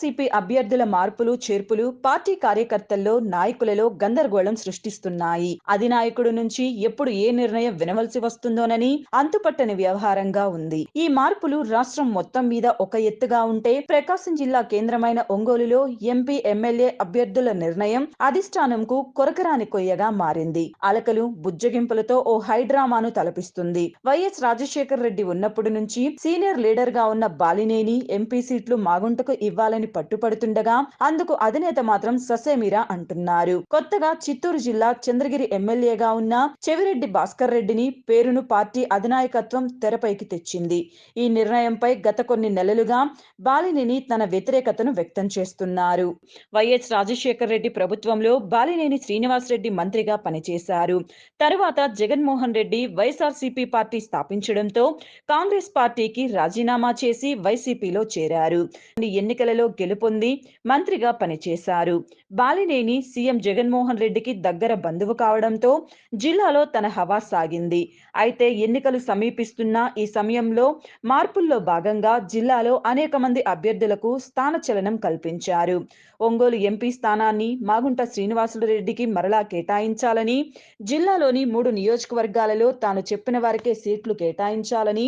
వైఎస్ఆర్సీపీ అభ్యర్థుల మార్పులు చేర్పులు పార్టీ కార్యకర్తల్లో నాయకులలో గందరగోళం సృష్టిస్తున్నాయి. అధినాయకుడు నుంచి ఎప్పుడు ఏ నిర్ణయం వినవలసి వస్తుందోనని అంతుపట్టని వ్యవహారంగా ఉంది. ఈ మార్పులు రాష్ట్రం మొత్తం మీద ఒక ఎత్తుగా ఉంటే, ప్రకాశం జిల్లా కేంద్రమైన ఒంగోలులో ఎంపీ ఎమ్మెల్యే అభ్యర్థుల నిర్ణయం అధిష్టానంకు కొరకరాని కొయ్యగా మారింది. అలకలు బుజ్జగింపులతో ఓ హైడ్రామాను తలపిస్తుంది. వైఎస్ రాజశేఖర్ రెడ్డి ఉన్నప్పటి నుంచి సీనియర్ లీడర్ గా ఉన్న బాలినేని ఎంపీ సీట్లు మాగుంటకు ఇవ్వాలని పట్టుపడుతుండగా, అందుకు అధినేత మాత్రం ససేమిరా అంటున్నారు. కొత్తగా చిత్తూరు జిల్లా చంద్రగిరి ఎమ్మెల్యేగా ఉన్న చెవిరెడ్డి భాస్కర్ రెడ్డిని పేరును పార్టీ అధినాయకత్వం తెరపైకి తెచ్చింది. ఈ నిర్ణయంపై గత కొన్ని నెలలుగా బాలినేని తన వ్యతిరేకతను వ్యక్తం చేస్తున్నారు. వైఎస్ రాజశేఖర్ రెడ్డి ప్రభుత్వంలో బాలినేని శ్రీనివాసరెడ్డి మంత్రిగా పనిచేశారు. తరువాత జగన్మోహన్ రెడ్డి వైఎస్ఆర్సీపీ పార్టీ స్థాపించడంతో కాంగ్రెస్ పార్టీకి రాజీనామా చేసి వైసీపీలో చేరారు. ఎన్నికలలో గెలుపొంది మంత్రిగా పనిచేశారు. బాలినేని సీఎం జగన్మోహన్ రెడ్డికి దగ్గర బంధువు కావడంతో జిల్లాలో తన హవా సాగింది. అయితే ఎన్నికలు సమీపిస్తున్న ఈ సమయంలో మార్పుల్లో భాగంగా జిల్లాలో అనేక మంది అభ్యర్థులకు స్థానచలనం కల్పించారు. ఒంగోలు ఎంపీ స్థానాన్ని మాగుంట శ్రీనివాసులురెడ్డికి మరలా కేటాయించాలని, జిల్లాలోని 3 నియోజకవర్గాలలో తాను చెప్పిన వారికే సీట్లు కేటాయించాలని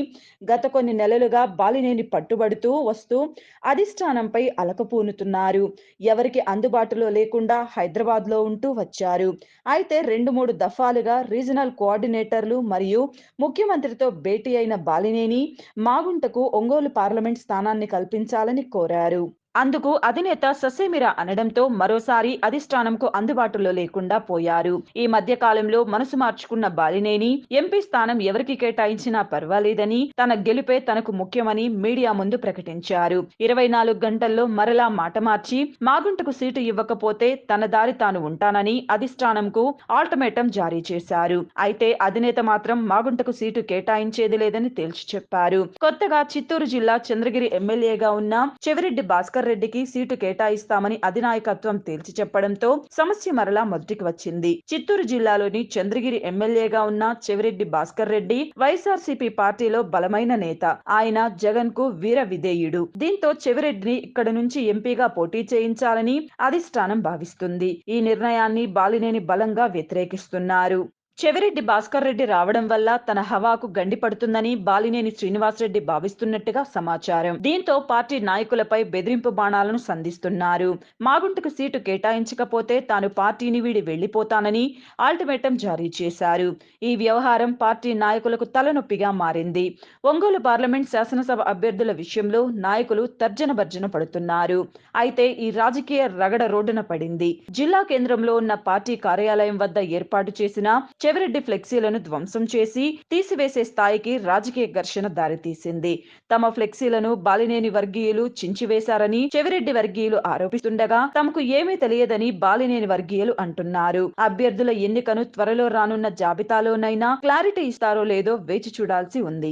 గత కొన్ని నెలలుగా బాలినేని పట్టుబడుతూ వస్తూ అధిష్టానంపై అలకపూనుతున్నారు. ఎవరికి అందుబాటులో లేకుండా హైదరాబాద్లో ఉంటూ వచ్చారు. అయితే 2-3 దఫాలుగా రీజనల్ కోఆర్డినేటర్లు మరియు ముఖ్యమంత్రితో భేటీ అయిన బాలినేని మాగుంటకు ఒంగోలు పార్లమెంట్ స్థానాన్ని కల్పించాలని కోరారు. అందుకు అధినేత ససేమిరా అనడంతో మరోసారి అధిష్టానంకు అందుబాటులో లేకుండా పోయారు. ఈ మధ్య కాలంలో మనసు మార్చుకున్న బాలినేని ఎంపీ స్థానం ఎవరికి కేటాయించినా పర్వాలేదని, తన గెలుపే తనకు ముఖ్యమని మీడియా ముందు ప్రకటించారు. 24 గంటల్లో మరలా మాట మార్చి మాగుంటకు సీటు ఇవ్వకపోతే తన దారి తాను ఉంటానని అధిష్టానంకు అల్టిమేటం జారీ చేశారు. అయితే అధినేత మాత్రం మాగుంటకు సీటు కేటాయించేది లేదని తేల్చి చెప్పారు. కొత్తగా చిత్తూరు జిల్లా చంద్రగిరి ఎమ్మెల్యేగా ఉన్న చెవిరెడ్డి భాస్కర్ రెడ్డికి సీటు కేటాయిస్తామని అధినాయకత్వం తేల్చి చెప్పడంతో సమస్య మరలా మొదటికి వచ్చింది. చిత్తూరు జిల్లాలోని చంద్రగిరి ఎమ్మెల్యేగా ఉన్న చెవిరెడ్డి భాస్కర్ రెడ్డి వైఎస్ఆర్సీపీ పార్టీలో బలమైన నేత. ఆయన జగన్ కు వీర విధేయుడు. దీంతో చెవిరెడ్డిని ఇక్కడ నుంచి ఎంపీగా పోటీ చేయించాలని అధిష్టానం భావిస్తుంది. ఈ నిర్ణయాన్ని బాలినేని బలంగా వ్యతిరేకిస్తున్నారు. చెవిరెడ్డి భాస్కర్ రెడ్డి రావడం వల్ల తన హవాకు గండి పడుతుందని బాలినేని శ్రీనివాసరెడ్డి భావిస్తున్నట్టుగా సమాచారం. దీంతో పార్టీ నాయకులపై బెదిరింపు బాణాలను సంధిస్తున్నారు. మాగుంటకు సీటు కేటాయించకపోతే తాను పార్టీని వీడి వెళ్లిపోతానని అల్టిమేటం జారీ చేశారు. ఈ వ్యవహారం పార్టీ నాయకులకు తలనొప్పిగా మారింది. ఒంగోలు పార్లమెంట్ శాసనసభ అభ్యర్థుల విషయంలో నాయకులు తర్జన భర్జన పడుతున్నారు. అయితే ఈ రాజకీయ రగడ రోడ్డున పడింది. జిల్లా కేంద్రంలో ఉన్న పార్టీ కార్యాలయం వద్ద ఏర్పాటు చేసిన చెవిరెడ్డి ఫ్లెక్సీలను ధ్వంసం చేసి తీసివేసే స్థాయికి రాజకీయ ఘర్షణ దారితీసింది. తమ ఫ్లెక్సీలను బాలినేని వర్గీయులు చించివేశారని చెవిరెడ్డి వర్గీయులు ఆరోపిస్తుండగా, తమకు ఏమీ తెలియదని బాలినేని వర్గీయులు అంటున్నారు. అభ్యర్థుల ఎన్నికను త్వరలో రానున్న జాబితాలోనైనా క్లారిటీ ఇస్తారో లేదో వేచి చూడాల్సి ఉంది.